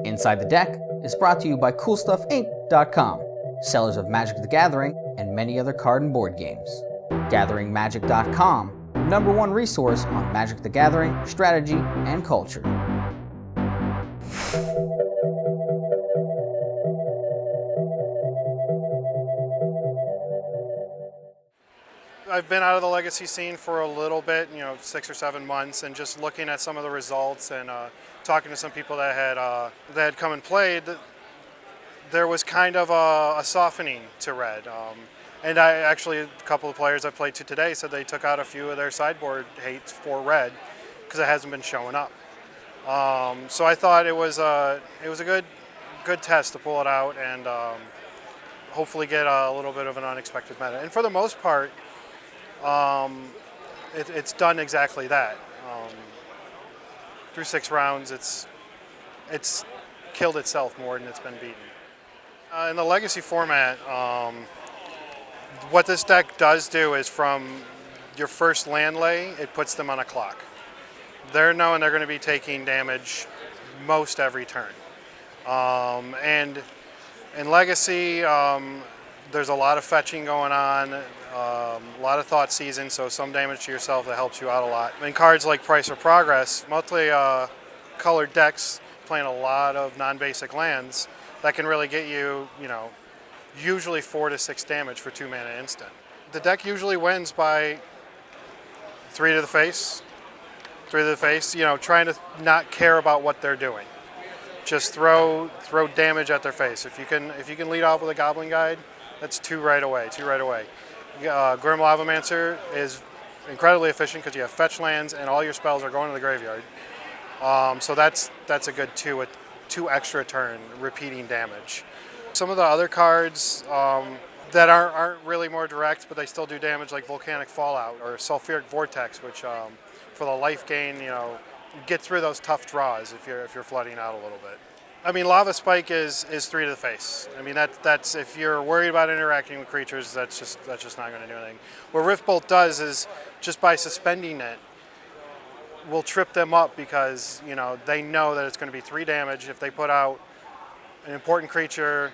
Inside the Deck is brought to you by CoolStuffInc.com, sellers of Magic the Gathering and many other card and board games. GatheringMagic.com, #1 resource on Magic the Gathering, strategy, and culture. I've been out of the Legacy scene for a little bit, 6 or 7 months, and just looking at some of the results and talking to some people that had come and played, there was kind of a softening to Red. And a couple of players I played to today said they took out a few of their sideboard hates for Red because it hasn't been showing up. So I thought it was a good test to pull it out and hopefully get a little bit of an unexpected meta. And for the most part, it's done exactly that. Through 6 rounds, it's killed itself more than it's been beaten. In the Legacy format, what this deck does do is from your first land lay, it puts them on a clock. They're knowing they're going to be taking damage most every turn. And in Legacy, there's a lot of fetching going on, a lot of Thought Season, so some damage to yourself that helps you out a lot. And cards like Price or Progress, multi-colored decks playing a lot of non-basic lands, that can really get you, usually 4 to 6 damage for 2 mana instant. The deck usually wins by 3 to the face, trying to not care about what they're doing. Just throw damage at their face. If you can lead off with a Goblin Guide, that's 2 right away. Grim Lavamancer is incredibly efficient because you have fetch lands and all your spells are going to the graveyard. So that's a good 2 with 2 extra turn repeating damage. Some of the other cards that aren't really more direct, but they still do damage, like Volcanic Fallout or Sulfuric Vortex, which for the life gain, get through those tough draws if you're flooding out a little bit. I mean, Lava Spike is 3 to the face. I mean, that's if you're worried about interacting with creatures, that's just not going to do anything. What Riftbolt does is just by suspending it, will trip them up because they know that it's going to be 3 damage if they put out an important creature,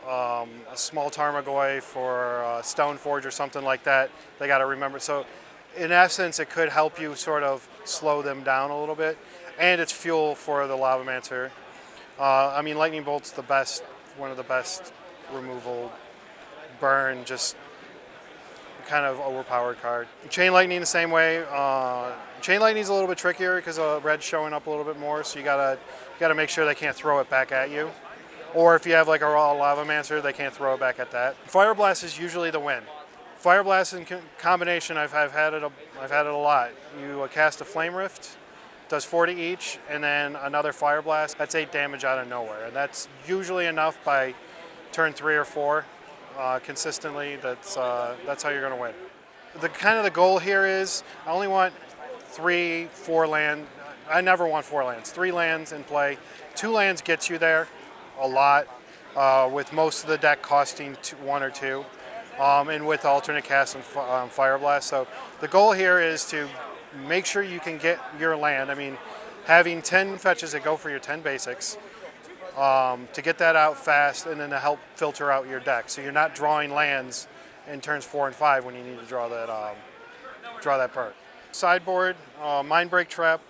a small Tarmogoyf for a Stoneforge or something like that. They got to remember. So, in essence, it could help you sort of slow them down a little bit, and it's fuel for the Lavamancer. I mean, Lightning Bolt's one of the best removal burn, just kind of overpowered card. Chain Lightning the same way. Chain Lightning's a little bit trickier because Red's showing up a little bit more, so you gotta make sure they can't throw it back at you. Or if you have like a raw Lavamancer, they can't throw it back at that. Fireblast is usually the win. Fireblast in combination, I've had it a lot. You cast a Flame Rift, does 40 each, and then another Fireblast. That's 8 damage out of nowhere, and that's usually enough by turn 3 or 4. Consistently, that's how you're going to win. The goal here is I only want 3, 4 land. I never want 4 lands. 3 lands in play. 2 lands gets you there a lot, with most of the deck costing 1 or 2, and with alternate cast and Fireblast. So the goal here is to make sure you can get your land. I mean, having 10 fetches that go for your 10 basics, to get that out fast and then to help filter out your deck. So you're not drawing lands in turns 4 and 5 when you need to draw that perk. Sideboard, Mindbreak Trap,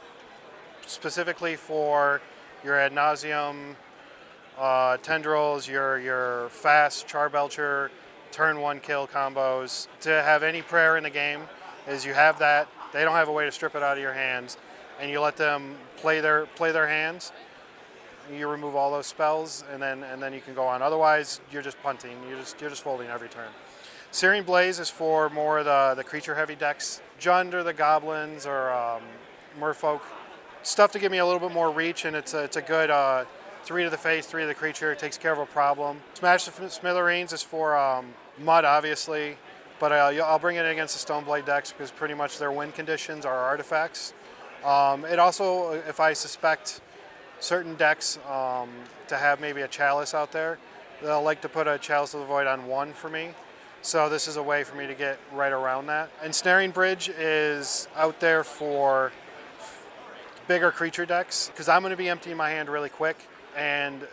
specifically for your Ad Nauseam, Tendrils, your fast Charbelcher, turn 1 kill combos. To have any prayer in the game is you have that. They don't have a way to strip it out of your hands, and you let them play their hands. You remove all those spells, and then you can go on. Otherwise, you're just punting. You're just folding every turn. Searing Blaze is for more of the creature-heavy decks. Jund or the Goblins or Merfolk. Stuff to give me a little bit more reach, and it's a good 3 to the face, 3 to the creature. It takes care of a problem. Smash the Smithereens is for Mud, obviously, but I'll bring it against the Stoneblade decks because pretty much their win conditions are artifacts. It also, if I suspect certain decks to have maybe a Chalice out there, they'll like to put a Chalice of the Void on 1 for me. So this is a way for me to get right around that. Ensnaring Bridge is out there for bigger creature decks because I'm going to be emptying my hand really quick. and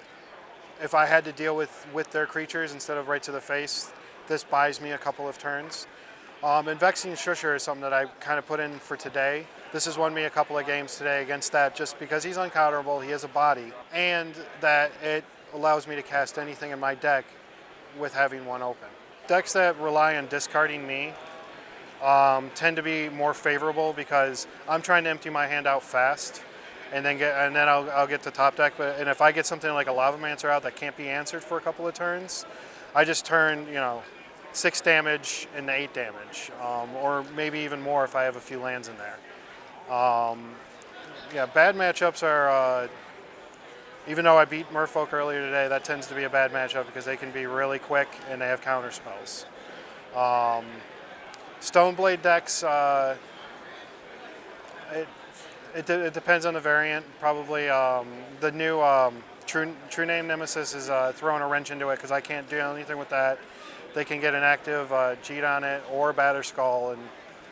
if I had to deal with their creatures instead of right to the face, this buys me a couple of turns. And Vexing Shusher is something that I kind of put in for today. This has won me a couple of games today against that just because he's uncounterable, he has a body, and that it allows me to cast anything in my deck with having one open. Decks that rely on discarding me tend to be more favorable because I'm trying to empty my hand out fast, and then I'll get to top deck. And if I get something like a Lavamancer out that can't be answered for a couple of turns, I just turn 6 damage into 8 damage, or maybe even more if I have a few lands in there. Yeah, bad matchups are. Even though I beat Merfolk earlier today, that tends to be a bad matchup because they can be really quick and they have counter spells. Stoneblade decks, it depends on the variant. Probably the new True Name Nemesis is throwing a wrench into it because I can't do anything with that. They can get an active Jeet on it or Batterskull, and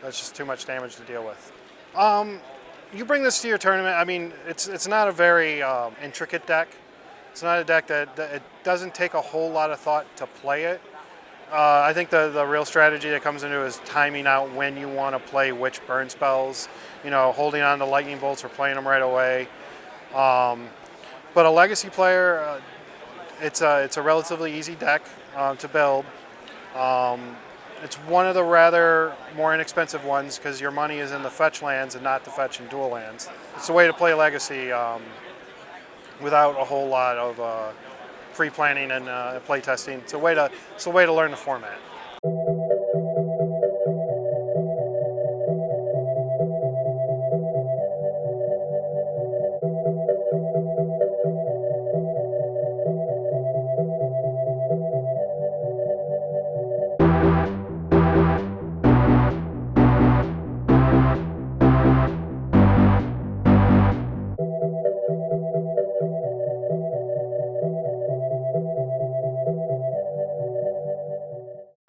that's just too much damage to deal with. You bring this to your tournament. I mean, it's not a very intricate deck. It's not a deck that it doesn't take a whole lot of thought to play it. I think the real strategy that comes into it is timing out when you want to play which burn spells. Holding on to lightning bolts or playing them right away. But a legacy player, it's a relatively easy deck to build. It's one of the rather more inexpensive ones because your money is in the fetch lands and not the fetch and dual lands. It's a way to play Legacy without a whole lot of pre-planning and play testing. It's a way to learn the format.